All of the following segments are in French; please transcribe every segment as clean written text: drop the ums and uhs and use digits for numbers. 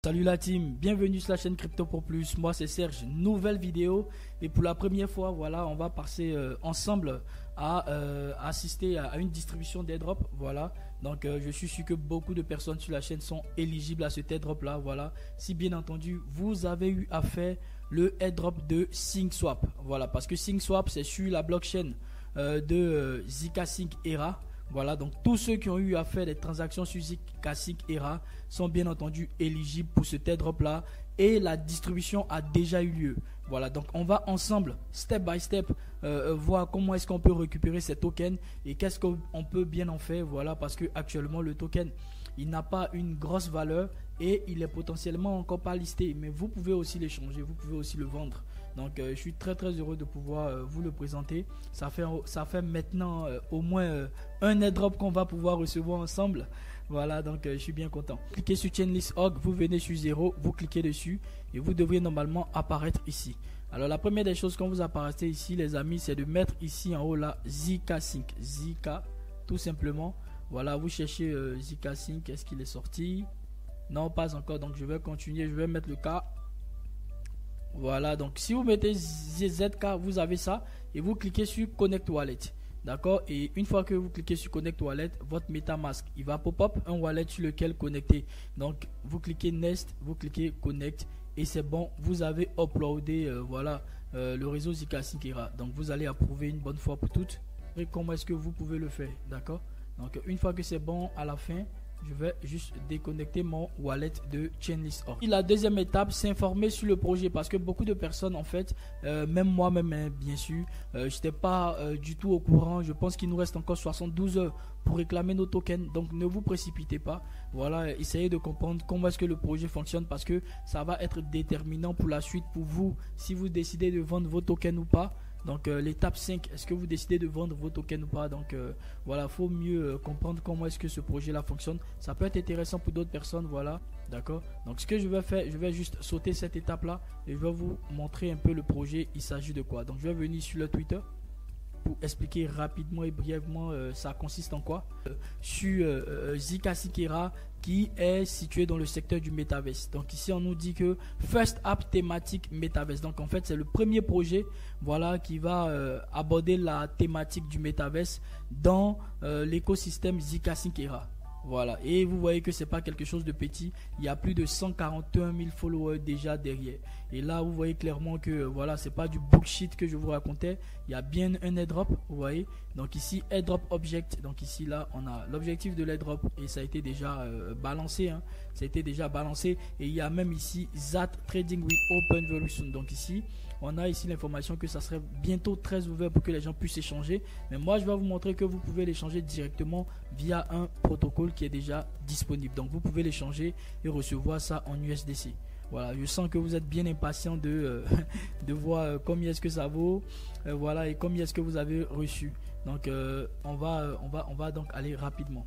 Salut la team, bienvenue sur la chaîne Crypto pour Plus. Moi c'est Serge, nouvelle vidéo et pour la première fois, voilà, on va passer ensemble à assister à une distribution d'airdrop. Voilà, donc je suis sûr que beaucoup de personnes sur la chaîne sont éligibles à cet airdrop là. Voilà, si bien entendu vous avez eu à faire le airdrop de SyncSwap. Voilà, parce que SyncSwap c'est sur la blockchain de zkSync Era. Voilà, donc tous ceux qui ont eu à faire des transactions sur zkSync Era sont bien entendu éligibles pour cet airdrop là et la distribution a déjà eu lieu. Voilà, donc on va ensemble, step by step, voir comment est-ce qu'on peut récupérer ces tokens et qu'est-ce qu'on peut bien en faire. Voilà, parce que actuellement le token il n'a pas une grosse valeur et il est potentiellement encore pas listé, mais vous pouvez aussi l'échanger, vous pouvez aussi le vendre. Donc je suis très heureux de pouvoir vous le présenter. Ça fait maintenant au moins un airdrop qu'on va pouvoir recevoir ensemble. Voilà, donc je suis bien content. Cliquez sur Chainlist.org, vous venez sur 0, vous cliquez dessus et vous devriez normalement apparaître ici. Alors la première des choses qu'on vous apparaît ici les amis, c'est de mettre ici en haut là zkSync, Zk tout simplement. Voilà, vous cherchez zkSync, est-ce qu'il est sorti? Non, pas encore, donc je vais continuer, je vais mettre le cas. Voilà, donc si vous mettez ZK, vous avez ça et vous cliquez sur Connect Wallet. D'accord, et une fois que vous cliquez sur Connect Wallet, votre MetaMask, il va pop-up un wallet sur lequel connecter. Donc vous cliquez Next, vous cliquez Connect et c'est bon, vous avez uploadé voilà, le réseau zkSync Era. Donc vous allez approuver une bonne fois pour toutes. Et comment est-ce que vous pouvez le faire? D'accord, donc une fois que c'est bon, à la fin je vais juste déconnecter mon wallet de Chainlist.org. La deuxième étape, s'informer sur le projet parce que beaucoup de personnes en fait, même moi-même bien sûr, je n'étais pas du tout au courant. Je pense qu'il nous reste encore 72 heures pour réclamer nos tokens, donc ne vous précipitez pas. Voilà, essayez de comprendre comment est-ce que le projet fonctionne parce que ça va être déterminant pour la suite pour vous si vous décidez de vendre vos tokens ou pas. Donc l'étape 5, est-ce que vous décidez de vendre vos tokens ou pas? Donc voilà, faut mieux comprendre comment est-ce que ce projet là fonctionne. Ça peut être intéressant pour d'autres personnes, voilà, d'accord. Donc ce que je vais faire, je vais juste sauter cette étape là et je vais vous montrer un peu le projet, il s'agit de quoi. Donc je vais venir sur le Twitter pour expliquer rapidement et brièvement ça consiste en quoi. Sur zkSync Era qui est situé dans le secteur du Metaverse. Donc ici on nous dit que First App thématique Metaverse. Donc en fait c'est le premier projet, voilà, qui va aborder la thématique du Metaverse dans l'écosystème zkSync Era. Voilà, et vous voyez que c'est pas quelque chose de petit. Il y a plus de 141 000 followers déjà derrière. Et là, vous voyez clairement que voilà, c'est pas du bullshit que je vous racontais. Il y a bien un airdrop, vous voyez. Donc ici, airdrop object. Donc ici, là, on a l'objectif de l'airdrop et ça a été déjà balancé. Hein. Ça a été déjà balancé. Et il y a même ici Zat Trading with Open very soon. Donc ici, on a ici l'information que ça serait bientôt très ouvert pour que les gens puissent échanger. Mais moi, je vais vous montrer que vous pouvez l'échanger directement via un protocole qui est déjà disponible. Donc, vous pouvez l'échanger et recevoir ça en USDC. Voilà, je sens que vous êtes bien impatient de voir combien est-ce que ça vaut. Voilà, et combien est-ce que vous avez reçu. Donc, on va donc aller rapidement.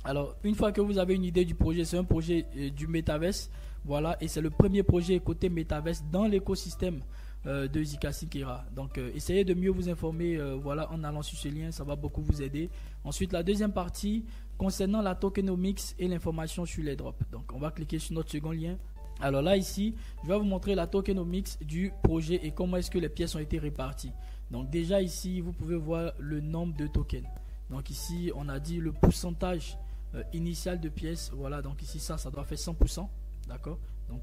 Alors, une fois que vous avez une idée du projet, c'est un projet du Metaverse. Voilà, et c'est le premier projet côté Metaverse dans l'écosystème de zkSync Era. Donc essayez de mieux vous informer voilà, en allant sur ce lien, ça va beaucoup vous aider. Ensuite la deuxième partie concernant la tokenomics et l'information sur les drops. Donc on va cliquer sur notre second lien. Alors là ici je vais vous montrer la tokenomics du projet et comment est-ce que les pièces ont été réparties. Donc déjà ici vous pouvez voir le nombre de tokens. Donc ici on a dit le pourcentage initial de pièces. Voilà, donc ici ça doit faire 100%. D'accord, donc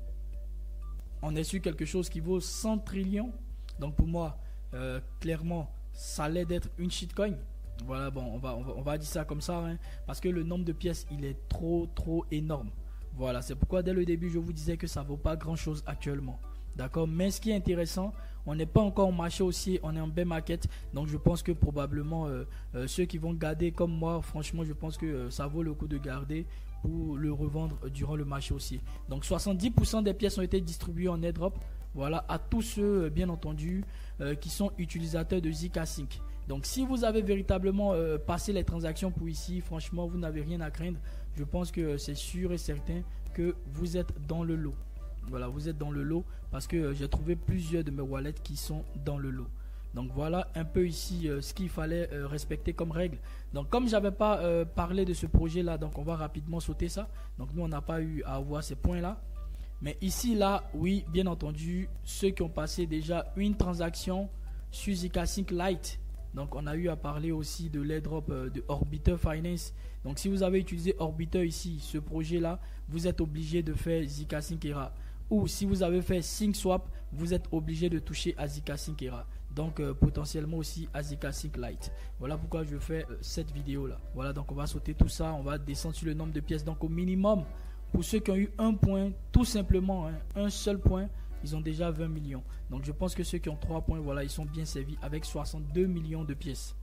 on est sur quelque chose qui vaut 100 trillions. Donc pour moi, clairement, ça allait d'être une shitcoin. Voilà, bon, on va dire ça comme ça, hein, parce que le nombre de pièces, il est trop énorme. Voilà, c'est pourquoi dès le début, je vous disais que ça vaut pas grand-chose actuellement. D'accord, mais ce qui est intéressant, on n'est pas encore en marché haussier, on est en bear market. Donc je pense que probablement ceux qui vont garder comme moi, franchement, je pense que ça vaut le coup de garder pour le revendre durant le marché haussier. Donc 70% des pièces ont été distribuées en airdrop. Voilà, à tous ceux bien entendu qui sont utilisateurs de zkSync. Donc si vous avez véritablement passé les transactions pour ici, franchement vous n'avez rien à craindre. Je pense que c'est sûr et certain que vous êtes dans le lot. Voilà, vous êtes dans le lot parce que j'ai trouvé plusieurs de mes wallets qui sont dans le lot. Donc voilà un peu ici ce qu'il fallait respecter comme règle. Donc comme j'avais pas parlé de ce projet là, donc on va rapidement sauter ça. Donc nous on n'a pas eu à voir ces points là. Mais ici, là, oui, bien entendu, ceux qui ont passé déjà une transaction sur zkSync Lite. Donc, on a eu à parler aussi de l'airdrop de Orbiter Finance. Donc, si vous avez utilisé Orbiter ici, ce projet-là, vous êtes obligé de faire zkSync Era. Ou si vous avez fait SyncSwap, vous êtes obligé de toucher à zkSync Era. Donc, potentiellement aussi à zkSync Lite. Voilà pourquoi je fais cette vidéo-là. Voilà, donc on va sauter tout ça. On va descendre sur le nombre de pièces. Donc, au minimum, pour ceux qui ont eu un point, tout simplement, hein, un seul point, ils ont déjà 20 millions. Donc je pense que ceux qui ont 3 points, voilà, ils sont bien servis avec 62 millions de pièces.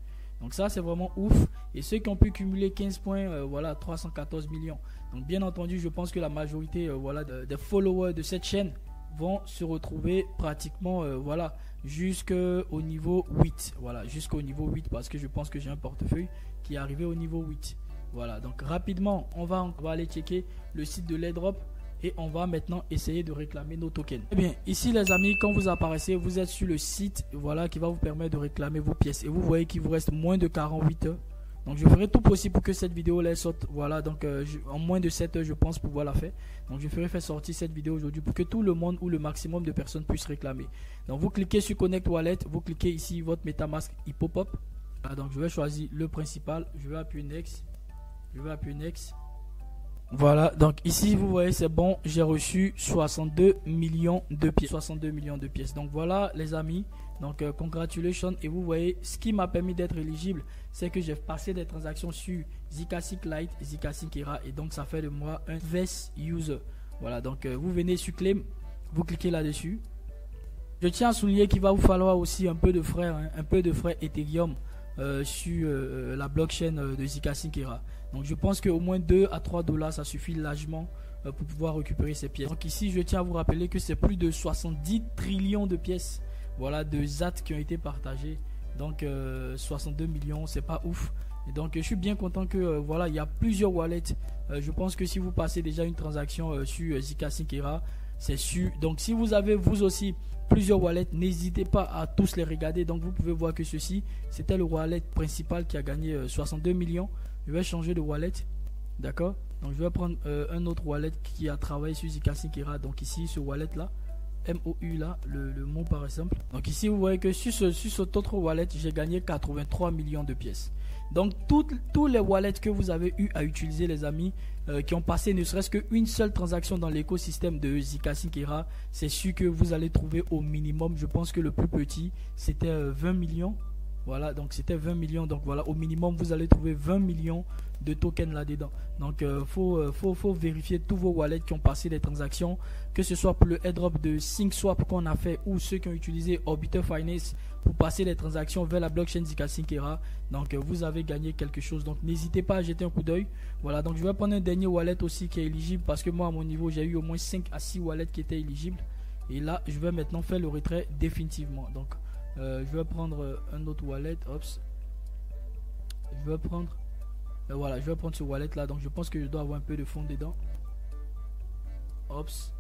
Donc ça, c'est vraiment ouf. Et ceux qui ont pu cumuler 15 points, voilà, 314 millions. Donc bien entendu, je pense que la majorité voilà, des followers de cette chaîne vont se retrouver pratiquement voilà, jusqu'au niveau 8. Voilà, jusqu'au niveau 8 parce que je pense que j'ai un portefeuille qui est arrivé au niveau 8. Voilà, donc rapidement, on va aller checker le site de l'airdrop et on va maintenant essayer de réclamer nos tokens. Eh bien, ici les amis, quand vous apparaissez, vous êtes sur le site, voilà, qui va vous permettre de réclamer vos pièces. Et vous voyez qu'il vous reste moins de 48 heures. Donc je ferai tout possible pour que cette vidéo là sorte. Voilà, donc en moins de 7 heures, je pense pouvoir la faire. Donc je ferai faire sortir cette vidéo aujourd'hui pour que tout le monde ou le maximum de personnes puissent réclamer. Donc vous cliquez sur Connect Wallet, vous cliquez ici, votre MetaMask, il pop-up. Voilà, donc je vais choisir le principal, je vais appuyer Next. Je vais appuyer Next. Voilà, donc ici vous voyez c'est bon, j'ai reçu 62 millions de pièces. 62 millions de pièces. Donc voilà les amis, donc congratulations. Et vous voyez ce qui m'a permis d'être éligible, c'est que j'ai passé des transactions sur zkSync Lite, zkSync Era, et donc ça fait de moi un VES user. Voilà, donc vous venez sur Claim, vous cliquez là-dessus. Je tiens à souligner qu'il va vous falloir aussi un peu de frais, hein, un peu de frais Ethereum sur la blockchain de zkSync Era. Donc je pense qu'au moins 2 à 3 dollars ça suffit largement pour pouvoir récupérer ces pièces. Donc ici je tiens à vous rappeler que c'est plus de 70 trillions de pièces, voilà, de ZAT qui ont été partagées. Donc 62 millions, c'est pas ouf. Et donc je suis bien content que voilà, il y a plusieurs wallets. Je pense que si vous passez déjà une transaction sur zkSync Era, c'est sûr. Donc si vous avez vous aussi plusieurs wallets, n'hésitez pas à tous les regarder. Donc vous pouvez voir que ceci, c'était le wallet principal qui a gagné 62 millions. Je vais changer de wallet, d'accord. Donc je vais prendre un autre wallet qui a travaillé sur zkSync Era. Donc ici ce wallet là, MOU là, le mot par exemple. Donc ici vous voyez que sur cet autre wallet, j'ai gagné 83 millions de pièces. Donc tous les wallets que vous avez eu à utiliser les amis, qui ont passé ne serait-ce qu'une seule transaction dans l'écosystème de zkSync Era, c'est sûr que vous allez trouver au minimum, je pense que le plus petit c'était 20 millions. Voilà, donc c'était 20 millions. Donc voilà, au minimum, vous allez trouver 20 millions de tokens là-dedans. Donc, faut vérifier tous vos wallets qui ont passé des transactions, que ce soit pour le airdrop de SyncSwap qu'on a fait ou ceux qui ont utilisé Orbiter Finance pour passer les transactions vers la blockchain zkSync Era. Donc, vous avez gagné quelque chose. Donc, n'hésitez pas à jeter un coup d'œil. Voilà, donc je vais prendre un dernier wallet aussi qui est éligible parce que moi, à mon niveau, j'ai eu au moins 5 à 6 wallets qui étaient éligibles. Et là, je vais maintenant faire le retrait définitivement. Donc, je vais prendre un autre wallet. Ops. Je vais prendre voilà, je vais prendre ce wallet là. Donc je pense que je dois avoir un peu de fonds dedans. Ops.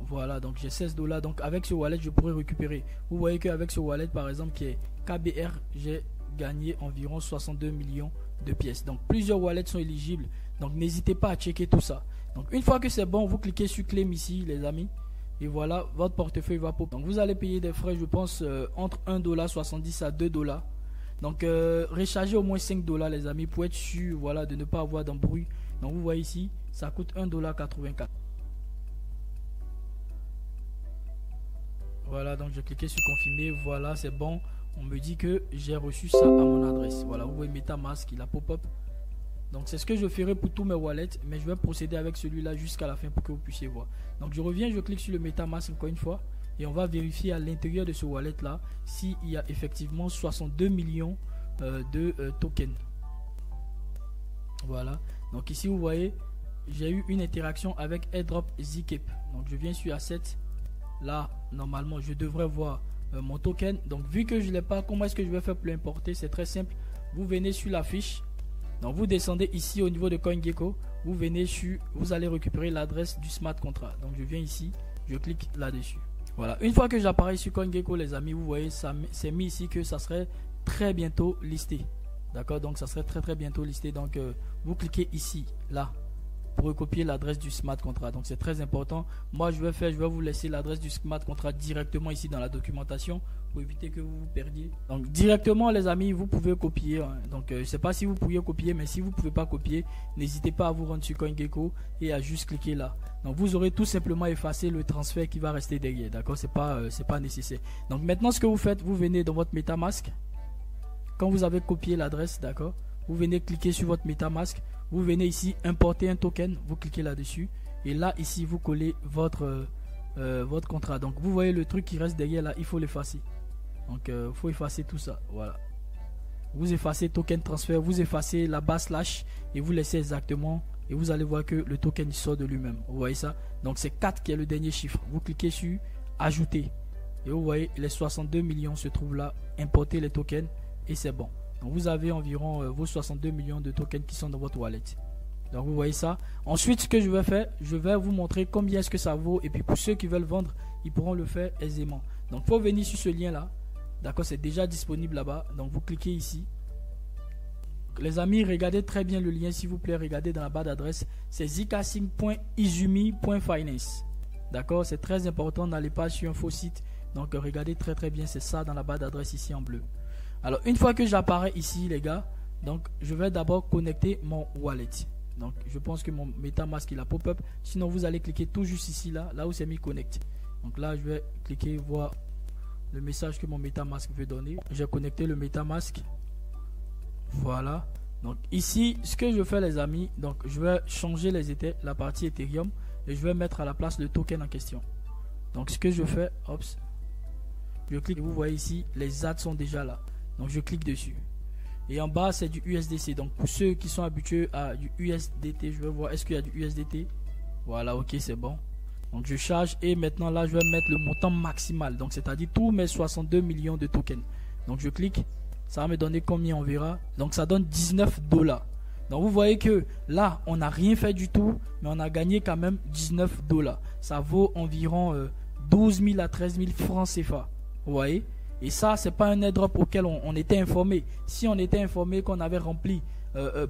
Voilà, donc j'ai 16 dollars. Donc avec ce wallet je pourrais récupérer. Vous voyez qu'avec ce wallet par exemple qui est KBR, j'ai gagné environ 62 millions de pièces. Donc plusieurs wallets sont éligibles. Donc n'hésitez pas à checker tout ça. Donc une fois que c'est bon, vous cliquez sur Claim ici les amis. Et voilà, votre portefeuille va pop. Donc vous allez payer des frais, je pense, entre 1,70$ à 2$. Donc rechargez au moins 5 dollars les amis pour être sûr, voilà, de ne pas avoir d'embrouille. Donc vous voyez ici, ça coûte 1,84$. Voilà, donc je cliquais sur confirmer. Voilà, c'est bon. On me dit que j'ai reçu ça à mon adresse. Voilà, vous voyez MetaMask, il a pop-up. Donc c'est ce que je ferai pour tous mes wallets, mais je vais procéder avec celui-là jusqu'à la fin pour que vous puissiez voir. Donc je reviens, je clique sur le MetaMask encore une fois et on va vérifier à l'intérieur de ce wallet là s'il y a effectivement 62 millions de tokens. Voilà, donc ici vous voyez, j'ai eu une interaction avec airdrop Zcash. Donc je viens sur Asset, là normalement je devrais voir mon token. Donc vu que je ne l'ai pas, comment est-ce que je vais faire pour l'importer? C'est très simple, vous venez sur la fiche. Donc vous descendez ici au niveau de CoinGecko, vous venez sur, vous allez récupérer l'adresse du smart contract. Donc je viens ici, je clique là-dessus. Voilà, une fois que j'apparais sur CoinGecko les amis, vous voyez, ça c'est mis ici que ça serait très bientôt listé. D'accord, donc ça serait très bientôt listé. Donc vous cliquez ici, là, pour recopier l'adresse du smart contract. Donc c'est très important. Moi je vais vous laisser l'adresse du smart contract directement ici dans la documentation pour éviter que vous vous perdiez. Donc directement les amis, vous pouvez copier. Donc je ne sais pas si vous pouvez copier, mais si vous ne pouvez pas copier, n'hésitez pas à vous rendre sur CoinGecko et à juste cliquer là. Donc vous aurez tout simplement effacé le transfert qui va rester derrière. D'accord, c'est pas nécessaire. Donc maintenant ce que vous faites, vous venez dans votre MetaMask. Quand vous avez copié l'adresse, d'accord, vous venez cliquer sur votre MetaMask. Vous venez ici importer un token, vous cliquez là-dessus et là ici vous collez votre contrat. Donc vous voyez le truc qui reste derrière là, il faut l'effacer. Donc il faut effacer tout ça. Voilà. Vous effacez token transfert, vous effacez la barre slash et vous laissez exactement et vous allez voir que le token il sort de lui-même. Vous voyez ça? Donc c'est 4 qui est le dernier chiffre. Vous cliquez sur ajouter et vous voyez les 62 millions se trouvent là. Importer les tokens et c'est bon. Donc vous avez environ vos 62 millions de tokens qui sont dans votre wallet. Donc vous voyez ça. Ensuite ce que je vais faire, je vais vous montrer combien est-ce que ça vaut. Et puis pour ceux qui veulent vendre, ils pourront le faire aisément. Donc il faut venir sur ce lien là. D'accord, c'est déjà disponible là-bas. Donc vous cliquez ici. Les amis, regardez très bien le lien s'il vous plaît. Regardez dans la barre d'adresse. C'est zcassing.izumi.finance. D'accord, c'est très important. N'allez pas sur un faux site. Donc regardez très bien. C'est ça dans la barre d'adresse ici en bleu. Alors une fois que j'apparais ici les gars, donc je vais d'abord connecter mon wallet. Donc je pense que mon MetaMask il a pop-up. Sinon vous allez cliquer tout juste ici là où c'est mis connect. Donc là je vais cliquer voir le message que mon MetaMask veut donner. J'ai connecté le MetaMask. Voilà. Donc ici ce que je fais les amis, donc je vais changer la partie Ethereum et je vais mettre à la place le token en question. Donc ce que je fais, je clique et vous voyez ici les ads sont déjà là. Donc je clique dessus. Et en bas c'est du USDC. Donc pour ceux qui sont habitués à du USDT, je vais voir est-ce qu'il y a du USDT. Voilà, ok, c'est bon. Donc je charge et maintenant là je vais mettre le montant maximal. Donc c'est-à-dire tous mes 62 millions de tokens. Donc je clique. Ça va me donner combien on verra. Donc ça donne 19 $. Donc vous voyez que là on n'a rien fait du tout. Mais on a gagné quand même 19 $. Ça vaut environ 12 000 à 13 000 francs CFA. Vous voyez. Et ça, c'est pas un airdrop auquel on était informé. Si on était informé qu'on avait rempli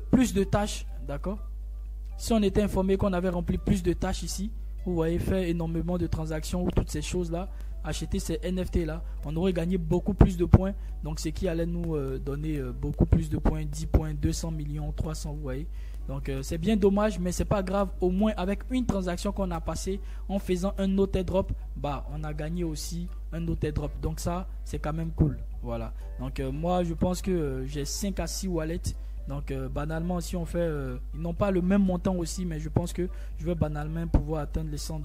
plus de tâches, d'accord? Si on était informé qu'on avait rempli plus de tâches ici, vous voyez, fait énormément de transactions ou toutes ces choses-là, acheter ces NFT-là, on aurait gagné beaucoup plus de points. Donc, ce qui allait nous donner beaucoup plus de points, 10 points, 200 millions, 300, vous voyez. Donc, c'est bien dommage, mais c'est pas grave. Au moins, avec une transaction qu'on a passée en faisant un autre airdrop, bah, on a gagné aussi un autre airdrop. Donc, ça, c'est quand même cool. Voilà. Donc, moi, je pense que j'ai 5 à 6 wallets. Donc, banalement, si on fait, ils n'ont pas le même montant aussi, mais je pense que je vais banalement pouvoir atteindre les 100 $.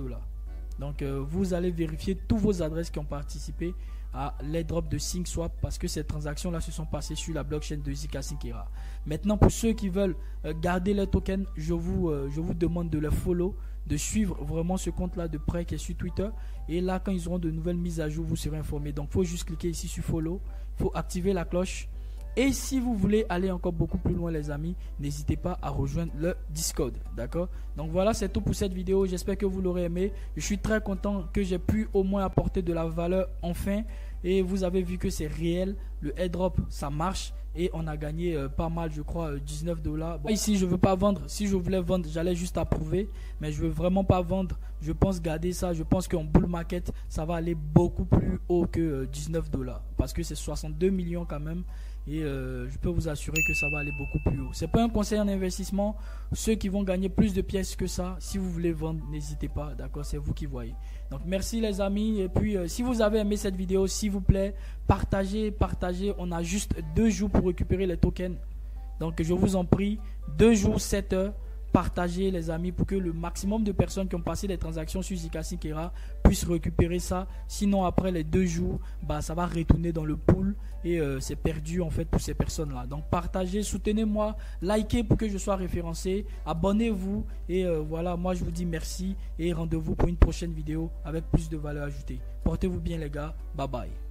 Donc, vous allez vérifier tous vos adresses qui ont participé à l'airdrop de SyncSwap parce que ces transactions-là se sont passées sur la blockchain de zcassing Era. Maintenant, pour ceux qui veulent garder les tokens, je vous demande de les follow, de suivre vraiment ce compte-là de près qui est sur Twitter. Et là, quand ils auront de nouvelles mises à jour, vous serez informé. Donc, il faut juste cliquer ici sur follow. Il faut activer la cloche. Et si vous voulez aller encore beaucoup plus loin les amis, n'hésitez pas à rejoindre le Discord, d'accord? Donc voilà, c'est tout pour cette vidéo, j'espère que vous l'aurez aimé. Je suis très content que j'ai pu au moins apporter de la valeur enfin. Et vous avez vu que c'est réel, le airdrop ça marche. Et on a gagné pas mal, je crois 19 $. Bon, ici je veux pas vendre, si je voulais vendre j'allais juste approuver. Mais je veux vraiment pas vendre, je pense garder ça. Je pense qu'en bull market ça va aller beaucoup plus haut que 19 $. Parce que c'est 62 millions quand même. Et je peux vous assurer que ça va aller beaucoup plus haut. C'est pas un conseil en investissement. Ceux qui vont gagner plus de pièces que ça, si vous voulez vendre, n'hésitez pas, d'accord, c'est vous qui voyez. Donc merci les amis. Et puis si vous avez aimé cette vidéo, s'il vous plaît, partagez. On a juste 2 jours pour récupérer les tokens. Donc je vous en prie, 2 jours, 7 heures. Partagez les amis pour que le maximum de personnes qui ont passé des transactions sur zcassing Era puissent récupérer ça. Sinon après les 2 jours, bah, ça va retourner dans le pool et c'est perdu en fait pour ces personnes là. Donc partagez, soutenez-moi, likez pour que je sois référencé, abonnez-vous et voilà, moi je vous dis merci et rendez-vous pour une prochaine vidéo avec plus de valeur ajoutée. Portez-vous bien les gars, bye bye.